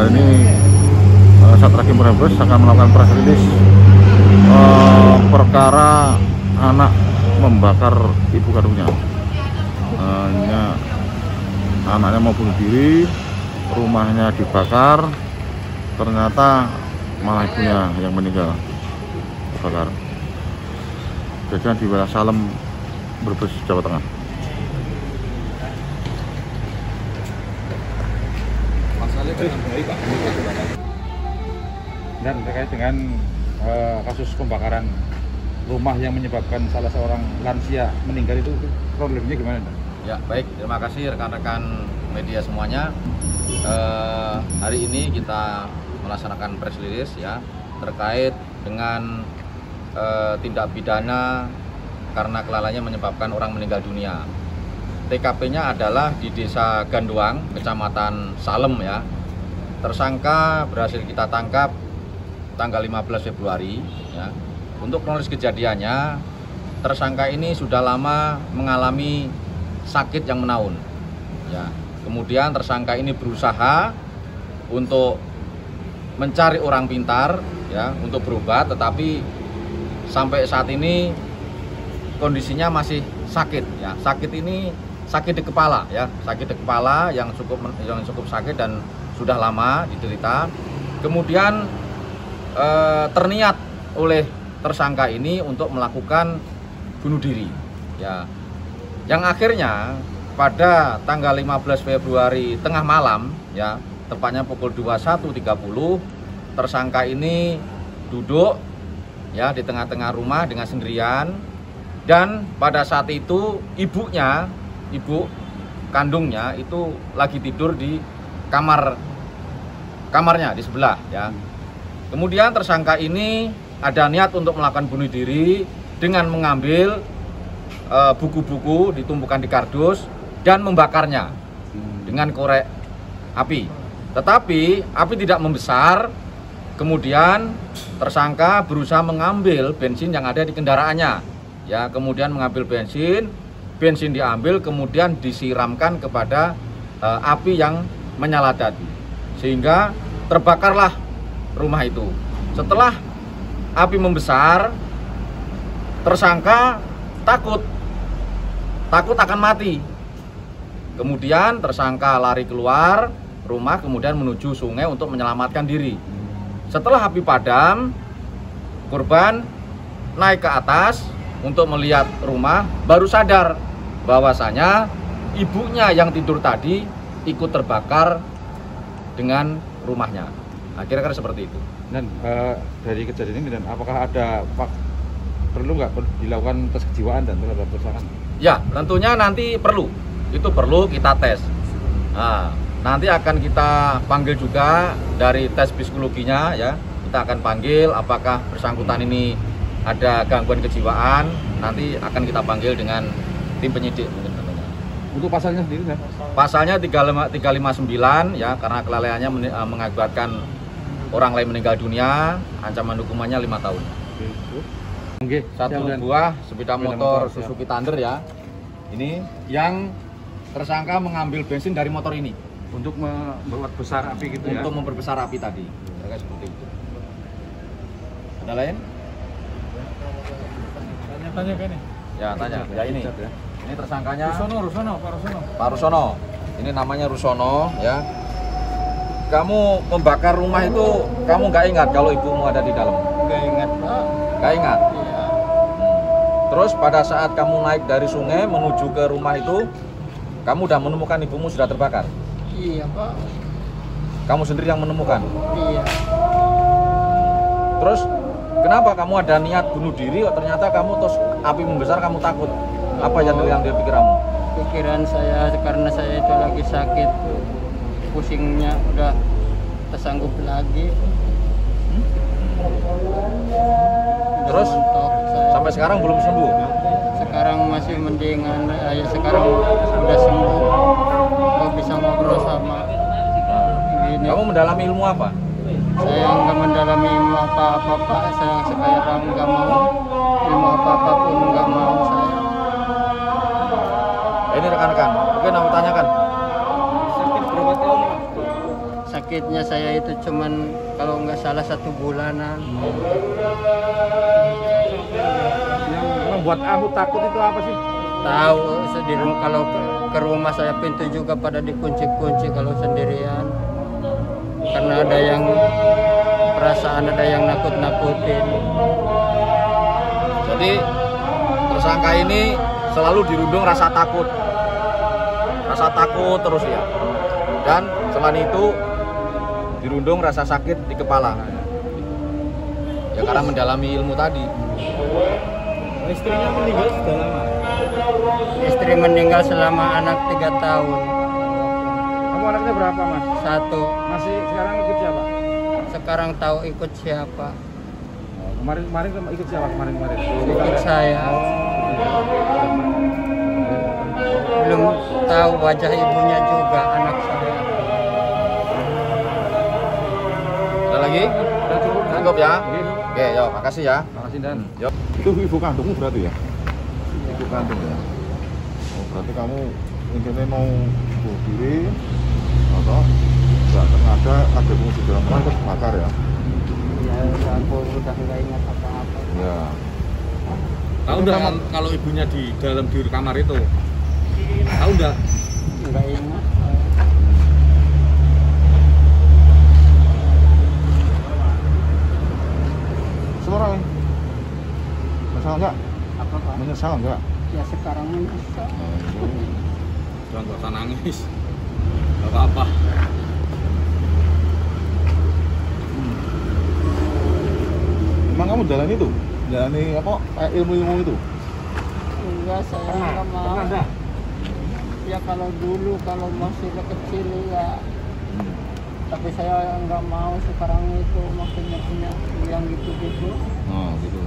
hari ini Satreskrim Brebes akan melakukan press release perkara anak membakar ibu kandungnya. Anaknya mau bunuh diri, rumahnya dibakar, ternyata malah ibunya yang meninggal terbakar. Kejadian di wilayah Salem, Brebes, Jawa Tengah. Dan terkait dengan kasus pembakaran rumah yang menyebabkan salah seorang lansia meninggal itu problemnya gimana? Ya, baik, terima kasih rekan-rekan media semuanya. Hari ini kita melaksanakan press release ya terkait dengan tindak pidana karena kelalaiannya menyebabkan orang meninggal dunia. TKP-nya adalah di Desa Ganduang, Kecamatan Salem ya. Tersangka berhasil kita tangkap tanggal 15 Februari ya. Untuk kronologis kejadiannya, tersangka ini sudah lama mengalami sakit yang menaun ya. Kemudian tersangka ini berusaha untuk mencari orang pintar ya untuk berobat, tetapi sampai saat ini kondisinya masih sakit ya. Sakit ini sakit di kepala ya, sakit di kepala yang cukup sakit dan sudah lama diderita. Kemudian terniat oleh tersangka ini untuk melakukan bunuh diri ya. Yang akhirnya pada tanggal 15 Februari tengah malam ya, tepatnya pukul 21.30, tersangka ini duduk ya di tengah-tengah rumah dengan sendirian, dan pada saat itu ibu kandungnya itu lagi tidur di kamarnya di sebelah ya. Kemudian tersangka ini ada niat untuk melakukan bunuh diri dengan mengambil buku-buku ditumpukan di kardus dan membakarnya dengan korek api. Tetapi api tidak membesar. Kemudian tersangka berusaha mengambil bensin yang ada di kendaraannya ya. Kemudian mengambil bensin diambil, kemudian disiramkan kepada api yang menyala tadi, sehingga terbakarlah rumah itu. Setelah api membesar, tersangka takut akan mati. Kemudian tersangka lari keluar rumah, kemudian menuju sungai untuk menyelamatkan diri. Setelah api padam, korban naik ke atas untuk melihat rumah, baru sadar bahwasanya ibunya yang tidur tadi ikut terbakar dengan rumahnya. Nah, kira-kira seperti itu. Dan dari kejadian ini, dan apakah ada perlu nggak dilakukan tes kejiwaan dan terhadap tersangka? Ya, tentunya nanti perlu. Itu perlu kita tes. Nah, nanti akan kita panggil juga dari tes psikologinya ya. Kita akan panggil apakah bersangkutan ini ada gangguan kejiwaan. Nanti akan kita panggil dengan tim penyidik mungkin tentunya. Untuk pasalnya sendiri ya? Pasalnya 359 ya, karena kelalaiannya mengakibatkan orang lain meninggal dunia, ancaman hukumannya 5 tahun. Oke. Satu buah sepeda motor Suzuki Thunder ya. Ini yang tersangka mengambil bensin dari motor ini untuk membuat besar api gitu ya. Untuk memperbesar api tadi. Kira-kira seperti itu. Ada lain? Tanya kan ini? Ya, tanya. Ya ini. Ini tersangkanya Pak Rusono. Ini namanya Rusono ya. Kamu membakar rumah itu, kamu nggak ingat kalau ibumu ada di dalam? Nggak ingat, Pak. Nggak ingat? Iya. Terus pada saat kamu naik dari sungai menuju ke rumah itu, kamu udah menemukan ibumu sudah terbakar? Iya, Pak. Kamu sendiri yang menemukan? Iya. Terus kenapa kamu ada niat bunuh diri, ternyata kamu terus api membesar, kamu takut? Apa yang dia pikir kamu? Pikiran saya karena saya itu lagi sakit, pusingnya udah tersanggup lagi. Terus sampai sekarang belum sembuh? Sekarang masih mendingan, ya sekarang udah sembuh. Kok bisa ngobrol sama gini. Kamu mendalami ilmu apa? Saya nggak mendalami ilmu apa-apa, Pak. Saya sekarang nggak mau ilmu apa-apa pun, nggak mau saya. Ini rekan-rekan, mungkin aku tanyakan. Sakit sakitnya saya itu cuman kalau nggak salah 1 bulanan. Yang membuat aku takut itu apa sih? Tahu sendiri kalau ke rumah saya pintu juga pada dikunci-kunci kalau sendirian. Karena ada yang perasaan, ada yang nakut-nakutin. Jadi tersangka ini selalu dirundung rasa takut terus ya. Dan selain itu dirundung rasa sakit di kepala. Ya karena mendalami ilmu tadi. Istrinya meninggal sudah lama. Istri meninggal selama anak 3 tahun. Kamu anaknya berapa, Mas? 1. Masih sekarang ikut siapa? Sekarang tahu ikut siapa? Kemarin ikut siapa kemarin? Ikut saya. Belum tahu wajah ibunya juga anak saya. Ada lagi? Udah cukup. Cukup ya? Oke. Oke, yuk, makasih ya. Makasih Dan. Yuk. Itu ibu kandungmu berarti ya? Ibu kandung ya? Oh, berarti kamu intinya mau bunuh diri atau nggak sengaja adikmu di dalam kamar terus bakar ya? Ya, aku udah nggak ingat apa-apa. Ya. Tahu nggak kalau ibunya di dalam di kamar itu? Tahu nggak? Nggak ingat. Seorang menyesal nggak? Apa Pak? Menyesal nggak? Ya sekarang menyesal. Jangan nggak usah nangis. Nggak apa-apa. Emang kamu jalan itu? Jalani apa? Ilmu-ilmu itu? Enggak, saya nggak mau. Ya kalau dulu kalau masih kecil ya. Tapi saya nggak mau sekarang itu maksudnya punya yang gitu-gitu. Oh gitu.